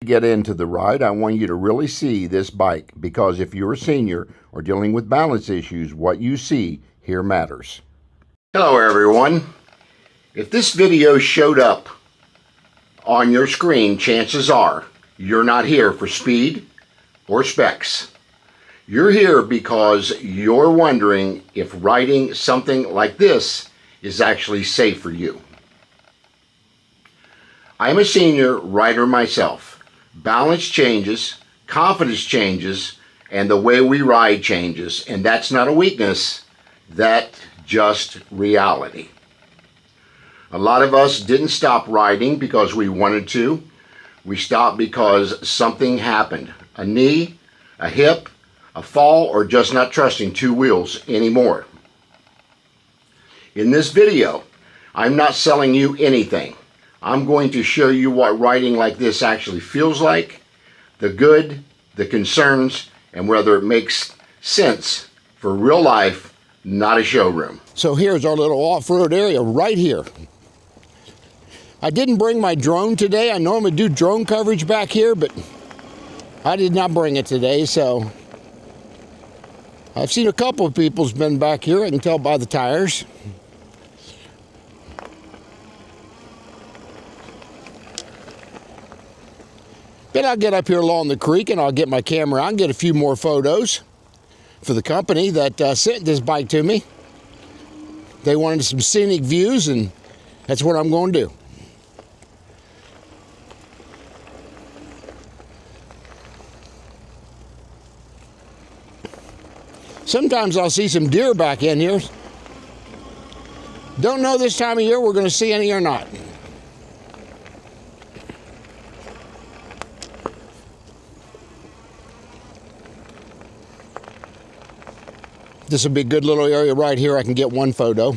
get into the ride, I want you to really see this bike, because if you're a senior or dealing with balance issues, what you see here matters. Hello everyone. If this video showed up on your screen, chances are you're not here for speed or specs. You're here because you're wondering if riding something like this is actually safe for you. I'm a senior rider myself. Balance changes, confidence changes, and the way we ride changes. And that's not a weakness, that's just reality. A lot of us didn't stop riding because we wanted to. We stopped because something happened. A knee, a hip, a fall, or just not trusting two wheels anymore. In this video, I'm not selling you anything. I'm going to show you what riding like this actually feels like, the good, the concerns, and whether it makes sense for real life, not a showroom. So here's our little off-road area right here. I didn't bring my drone today. I normally do drone coverage back here, but I did not bring it today, so I've seen a couple of people's been back here. I can tell by the tires. Then I'll get up here along the creek and I'll get my camera out and get a few more photos for the company that sent this bike to me. They wanted some scenic views, and that's what I'm going to do. Sometimes I'll see some deer back in here. Don't know this time of year we're going to see any or not. This will be a good little area right here. I can get one photo.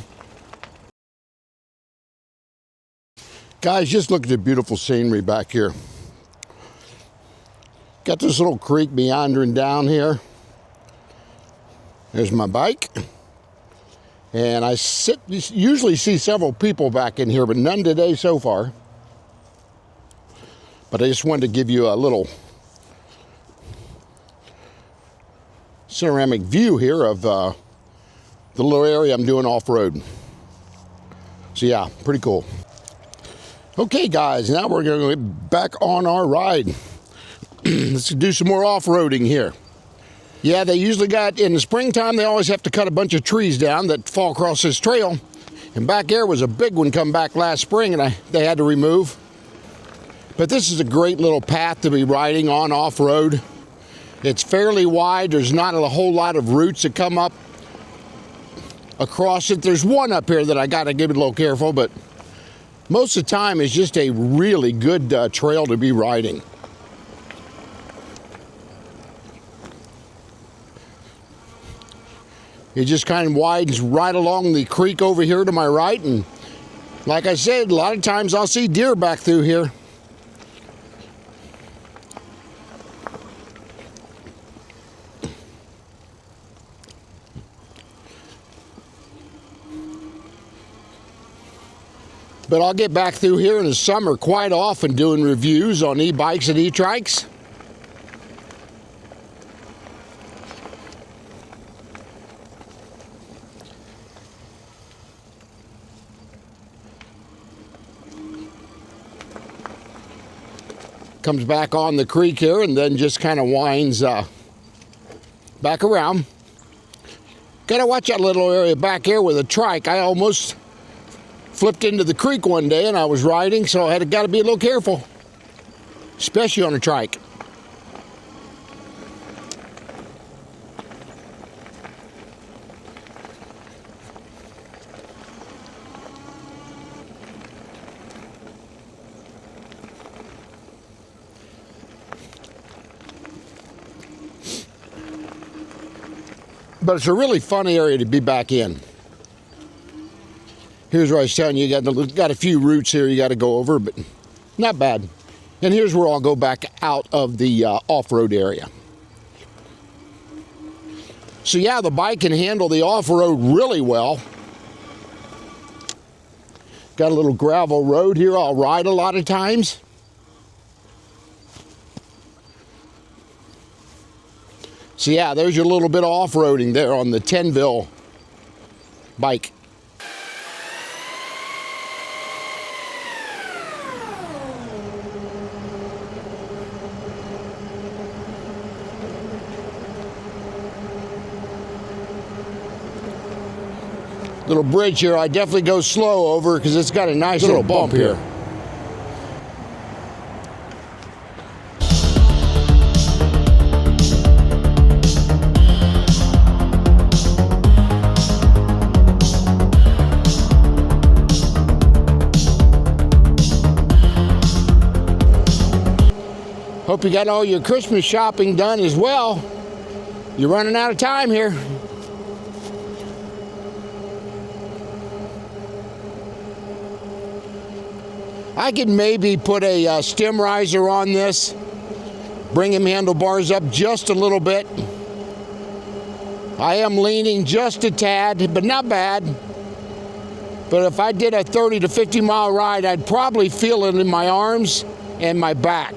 Guys, just look at the beautiful scenery back here. Got this little creek meandering down here. There's my bike. And I usually see several people back in here, but none today so far. But I just wanted to give you a little panoramic view here of the little area I'm doing off-road. So yeah, pretty cool. Okay guys, now we're going to get back on our ride. Let's do some more off-roading here. Yeah, they usually got, in the springtime, they always have to cut a bunch of trees down that fall across this trail. And back there was a big one come back last spring and they had to remove. But this is a great little path to be riding on off-road. It's fairly wide. There's not a whole lot of roots that come up across it. There's one up here that I got to give it a little careful, but most of the time it's just a really good trail to be riding. It just kind of widens right along the creek over here to my right, and like I said, a lot of times I'll see deer back through here. But I'll get back through here in the summer quite often doing reviews on e-bikes and e-trikes. Comes back on the creek here and then just kind of winds back around. Gotta watch that little area back here with a trike. I almost flipped into the creek one day and I was riding, so I got to be a little careful, especially on a trike. But it's a really fun area to be back in. Here's where I was telling you, you got a few routes here you got to go over, but not bad. And here's where I'll go back out of the off-road area. So yeah, the bike can handle the off-road really well. Got a little gravel road here I'll ride a lot of times. So yeah, there's your little bit of off-roading there on the Tenvel bike. Little bridge here, I definitely go slow over because it's got a nice little bump here. Hope you got all your Christmas shopping done as well. You're running out of time here. I could maybe put a stem riser on this, bring him handlebars up just a little bit. I am leaning just a tad, but not bad. But if I did a 30 to 50 mile ride, I'd probably feel it in my arms and my back.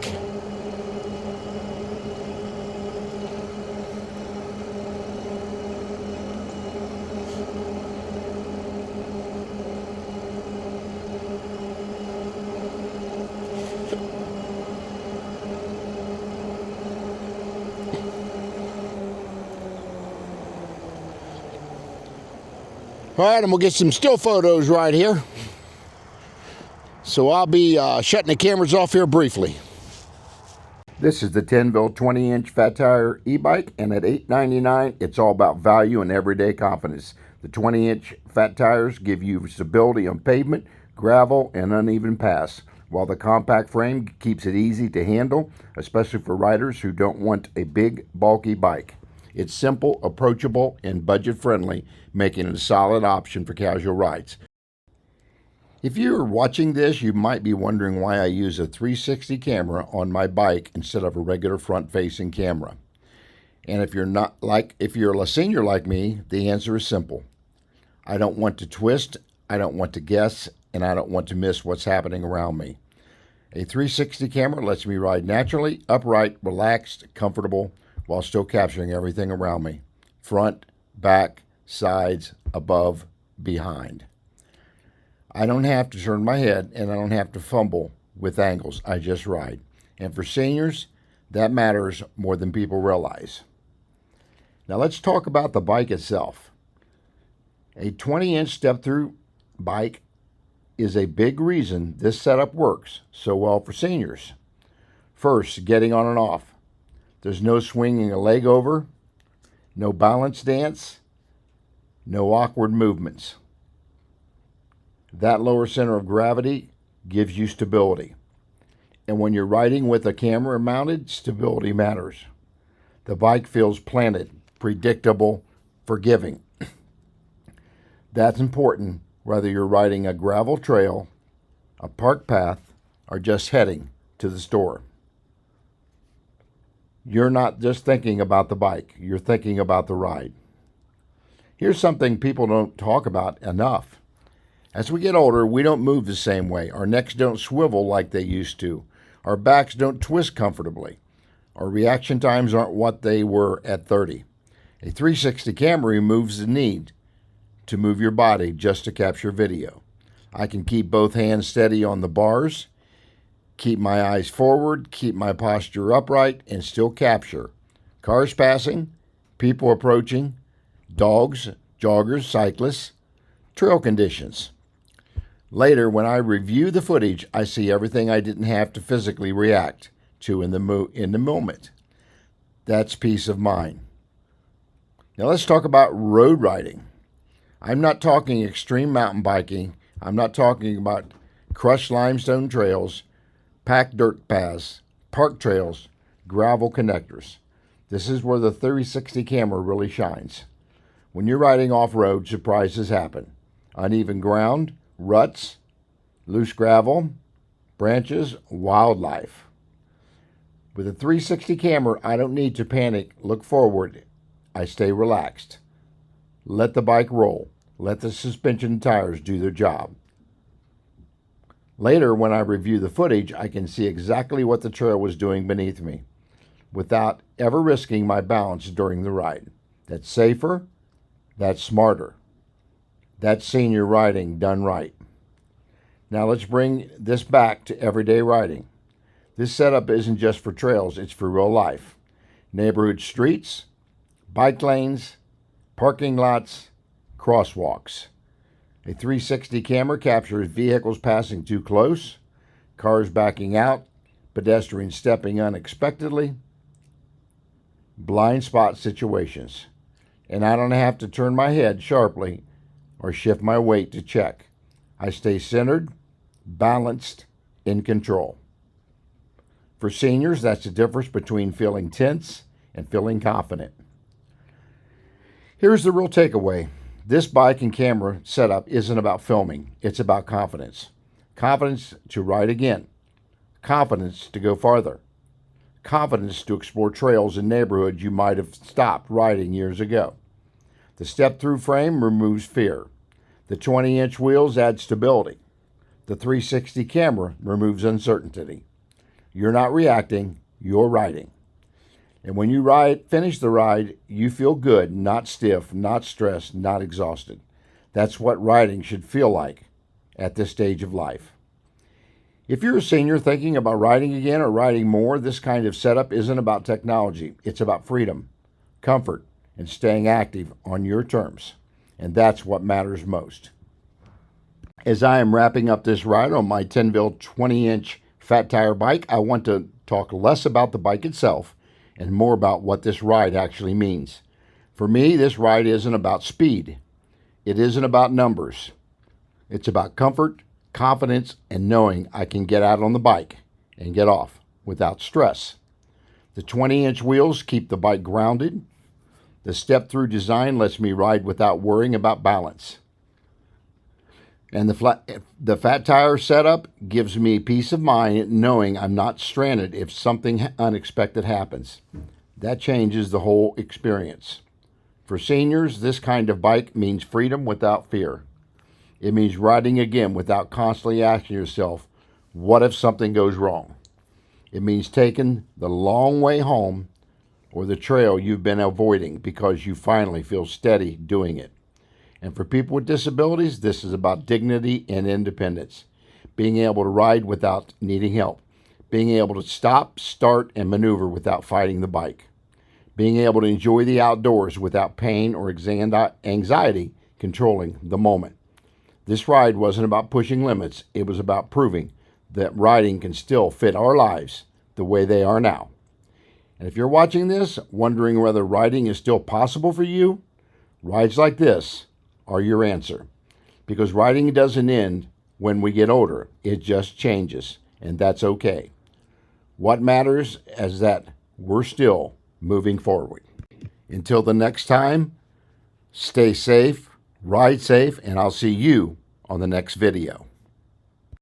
All right, and we'll get some still photos right here. So I'll be shutting the cameras off here briefly. This is the Tenvel 20-inch fat tire e-bike, and at $8.99, it's all about value and everyday confidence. The 20-inch fat tires give you stability on pavement, gravel, and uneven paths, while the compact frame keeps it easy to handle, especially for riders who don't want a big, bulky bike. It's simple, approachable, and budget-friendly, making it a solid option for casual rides. If you're watching this, you might be wondering why I use a 360 camera on my bike instead of a regular front-facing camera. And if you're a senior like me, the answer is simple. I don't want to twist, I don't want to guess, and I don't want to miss what's happening around me. A 360 camera lets me ride naturally, upright, relaxed, comfortable, while still capturing everything around me. Front, back, sides, above, behind. I don't have to turn my head, and I don't have to fumble with angles. I just ride. And for seniors, that matters more than people realize. Now let's talk about the bike itself. A 20-inch step-through bike is a big reason this setup works so well for seniors. First, getting on and off. There's no swinging a leg over, no balance dance, no awkward movements. That lower center of gravity gives you stability. And when you're riding with a camera mounted, stability matters. The bike feels planted, predictable, forgiving. That's important whether you're riding a gravel trail, a park path, or just heading to the store. You're not just thinking about the bike, you're thinking about the ride. Here's something people don't talk about enough. As we get older, we don't move the same way. Our necks don't swivel like they used to. Our backs don't twist comfortably. Our reaction times aren't what they were at 30. A 360 camera removes the need to move your body just to capture video. I can keep both hands steady on the bars, keep my eyes forward, keep my posture upright, and still capture cars passing, people approaching, dogs, joggers, cyclists, trail conditions. Later, when I review the footage, I see everything I didn't have to physically react to in the moment. That's peace of mind. Now let's talk about road riding. I'm not talking extreme mountain biking. I'm not talking about crushed limestone trails, packed dirt paths, park trails, gravel connectors. This is where the 360 camera really shines. When you're riding off-road, surprises happen. Uneven ground, ruts, loose gravel, branches, wildlife. With a 360 camera, I don't need to panic, look forward. I stay relaxed. Let the bike roll. Let the suspension and tires do their job. Later, when I review the footage, I can see exactly what the trail was doing beneath me. without ever risking my balance during the ride. That's safer, that's smarter. That's senior riding done right. Now let's bring this back to everyday riding. This setup isn't just for trails, it's for real life. Neighborhood streets, bike lanes, parking lots, crosswalks. A 360 camera captures vehicles passing too close, cars backing out, pedestrians stepping unexpectedly, blind spot situations. And I don't have to turn my head sharply or shift my weight to check. I stay centered, balanced, in control. For seniors, that's the difference between feeling tense and feeling confident. Here's the real takeaway. This bike and camera setup isn't about filming. It's about confidence. Confidence to ride again. Confidence to go farther. Confidence to explore trails and neighborhoods you might have stopped riding years ago. The step-through frame removes fear. The 20-inch wheels add stability. The 360 camera removes uncertainty. You're not reacting, you're riding. And when you finish the ride, you feel good, not stiff, not stressed, not exhausted. That's what riding should feel like at this stage of life. If you're a senior thinking about riding again or riding more, this kind of setup isn't about technology. It's about freedom, comfort, and staying active on your terms. And that's what matters most. As I am wrapping up this ride on my Tenvel 20-inch fat tire bike, I want to talk less about the bike itself and more about what this ride actually means. For me, this ride isn't about speed. It isn't about numbers. It's about comfort, confidence, and knowing I can get out on the bike and get off without stress. The 20-inch wheels keep the bike grounded. The step-through design lets me ride without worrying about balance. And the fat tire setup gives me peace of mind knowing I'm not stranded if something unexpected happens. That changes the whole experience. For seniors, this kind of bike means freedom without fear. It means riding again without constantly asking yourself, what if something goes wrong? It means taking the long way home or the trail you've been avoiding because you finally feel steady doing it. And for people with disabilities, this is about dignity and independence. Being able to ride without needing help. Being able to stop, start, and maneuver without fighting the bike. Being able to enjoy the outdoors without pain or anxiety controlling the moment. This ride wasn't about pushing limits. It was about proving that riding can still fit our lives the way they are now. And if you're watching this, wondering whether riding is still possible for you, rides like this are your answer. Because riding doesn't end when we get older. It just changes, and that's okay. What matters is that we're still moving forward. Until the next time, stay safe, ride safe, and I'll see you on the next video.